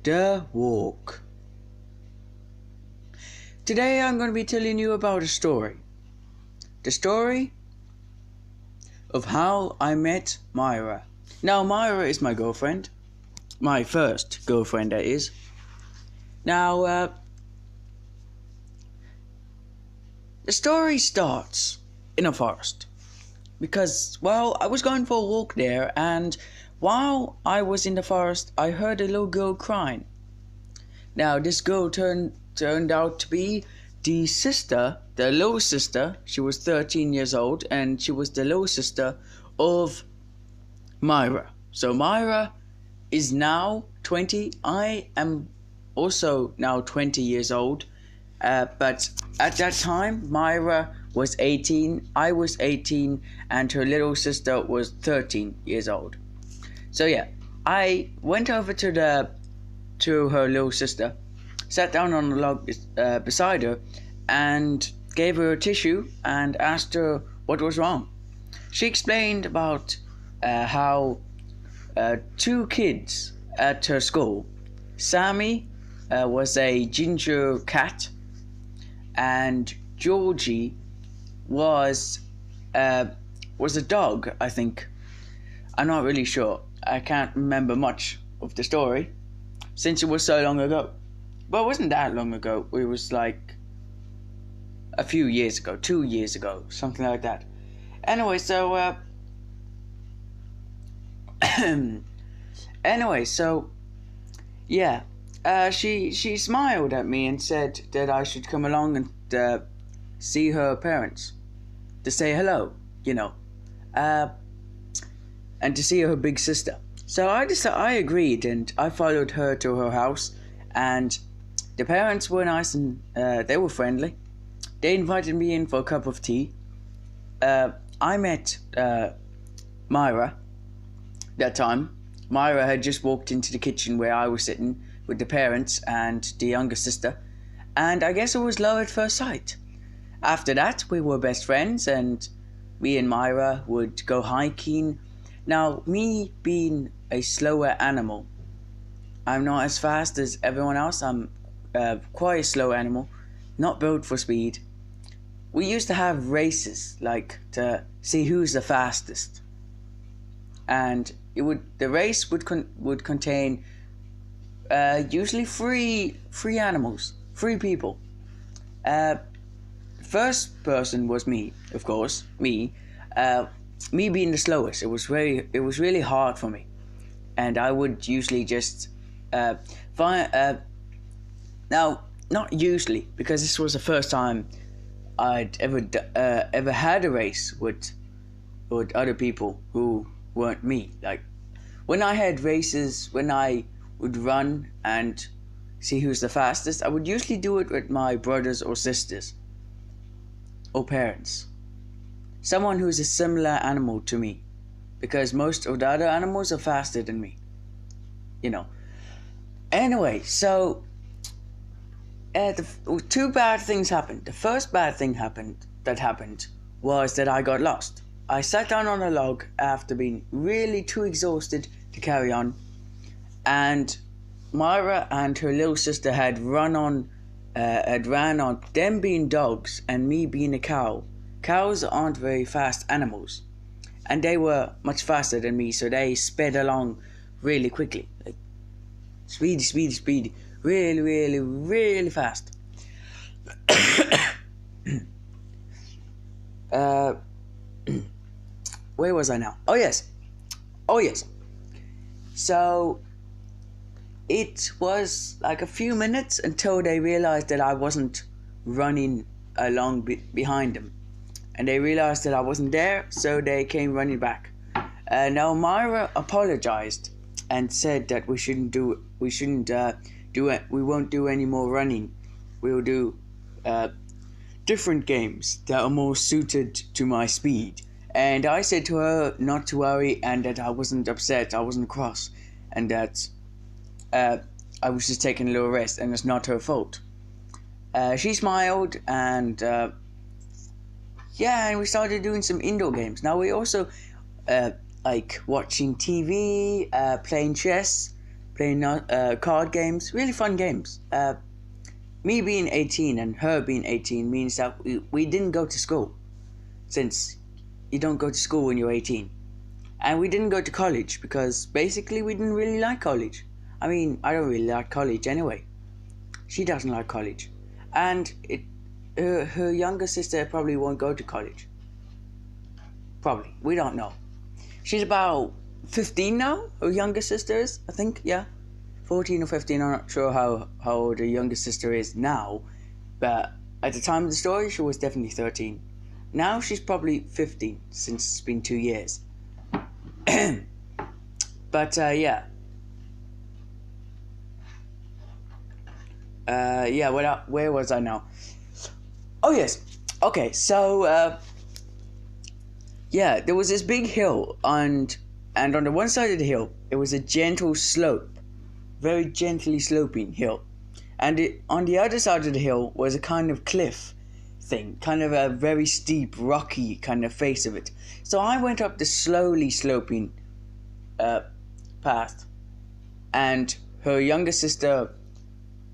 The Walk. Today I'm going to be telling you about a story. The story of how I met Myra. Now, Myra is my girlfriend. My first girlfriend, that is. Now, the story starts in a forest. Because, I was going for a walk there, and while I was in the forest, I heard a little girl crying. Now, this girl turned out to be the little sister. She was 13 years old, and she was the little sister of Myra. So Myra is now 20. I am also now 20 years old. But at that time, Myra was 18, I was 18, and her little sister was 13 years old. So yeah, I went over to her little sister, sat down on the log beside her, and gave her a tissue and asked her what was wrong. She explained about how two kids at her school, Sammy was a ginger cat, and Georgie was a dog, I think. I'm not really sure. I can't remember much of the story since it was so long ago. But it wasn't that long ago. It was like a few years ago, 2 years ago, something like that. Anyway, so she smiled at me and said that I should come along and see her parents, to say hello, and to see her big sister. So I agreed, and I followed her to her house, and the parents were nice and they were friendly. They invited me in for a cup of tea. I met Myra that time. Myra had just walked into the kitchen where I was sitting with the parents and the younger sister, and I guess it was love at first sight. After that, we were best friends, and me and Myra would go hiking. Now, me being a slower animal, I'm not as fast as everyone else. I'm quite a slow animal, not built for speed. We used to have races, like to see who's the fastest, and the race would contain usually three animals, 3 people. First person was me, of course. Me being the slowest, it was really hard for me, and I would usually just find. Now, not usually, because this was the first time I'd ever had a race with other people who weren't me. Like when I had races, when I would run and see who's the fastest, I would usually do it with my brothers or sisters or parents, someone who's a similar animal to me, because most of the other animals are faster than me, Anyway, so 2 bad things happened. The first bad thing that happened was that I got lost. I sat down on a log after being really too exhausted to carry on, and Myra and her little sister had ran on them being dogs and me being a cow. Cows aren't very fast animals, and they were much faster than me, so they sped along really quickly, like speedy, really fast. Where was I now? Oh yes. So it was like a few minutes until they realized that I wasn't running along behind them, and they realized that I wasn't there, so they came running back. Now Myra apologized and said that we won't do any more running. We'll do different games that are more suited to my speed. And I said to her not to worry, and that I wasn't upset, I wasn't cross, and that I was just taking a little rest, and it's not her fault. She smiled, and and we started doing some indoor games. Now we also like watching TV, playing chess, playing card games, really fun games. Me being 18 and her being 18 means that we didn't go to school, since you don't go to school when you're 18. And we didn't go to college because basically we didn't really like college. I mean, I don't really like college anyway. She doesn't like college. And her younger sister probably won't go to college. Probably. We don't know. She's about 15 now, her younger sister is, I think, yeah. 14 or 15, I'm not sure how old her younger sister is now. But at the time of the story, she was definitely 13. Now she's probably 15, since it's been 2 years. But, yeah. Yeah, where was I now? Oh, yes. Okay, so, yeah, there was this big hill, and on the one side of the hill, it was a gentle slope, very gently sloping hill. And on the other side of the hill was a kind of cliff thing, kind of a very steep, rocky kind of face of it. So I went up the slowly sloping path, and her younger sister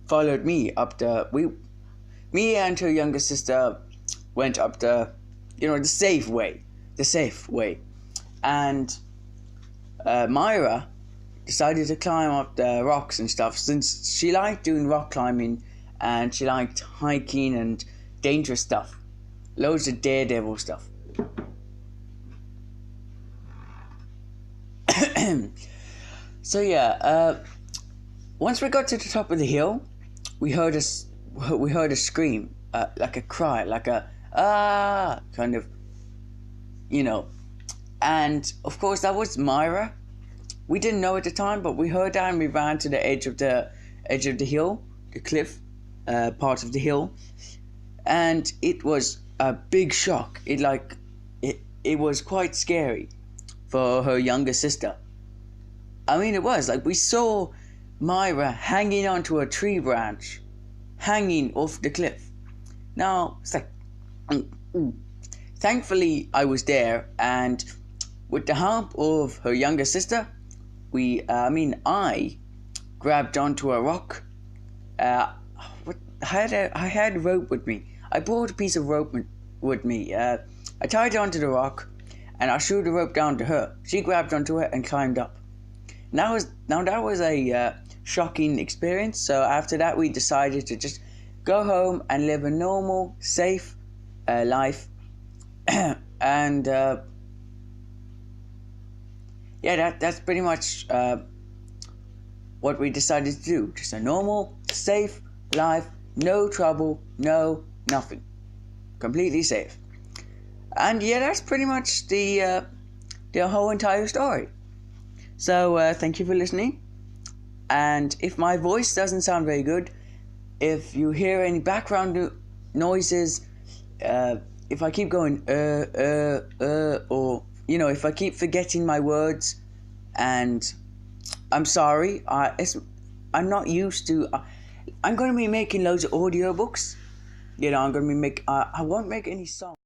followed me up me and her younger sister went up the safe way. And Myra decided to climb up the rocks and stuff, since she liked doing rock climbing and she liked hiking and dangerous stuff. Loads of daredevil stuff. So yeah, once we got to the top of the hill, we heard a scream, like a cry, like a kind of, and of course that was Myra. We didn't know at the time, but we heard that and we ran to the edge of the hill, the cliff part of the hill, and it was a big shock. It was quite scary for her younger sister. I mean, it was like we saw Myra hanging onto a tree branch, hanging off the cliff. Now it's like, thankfully I was there, and with the help of her younger sister, I grabbed onto a rock. I had a rope with me. I brought a piece of rope with me. I tied it onto the rock, and I threw the rope down to her. She grabbed onto it and climbed up. Now that was a shocking experience. So after that, we decided to just go home and live a normal, safe life, and yeah, that's pretty much what we decided to do. Just a normal, safe life, no trouble, no nothing, completely safe. And yeah, that's pretty much the whole entire story. So thank you for listening. And if my voice doesn't sound very good, if you hear any background noises, if I keep going or if I keep forgetting my words, and I'm sorry, I'm not used to. I'm going to be making loads of audiobooks. I'm going to be I won't make any songs.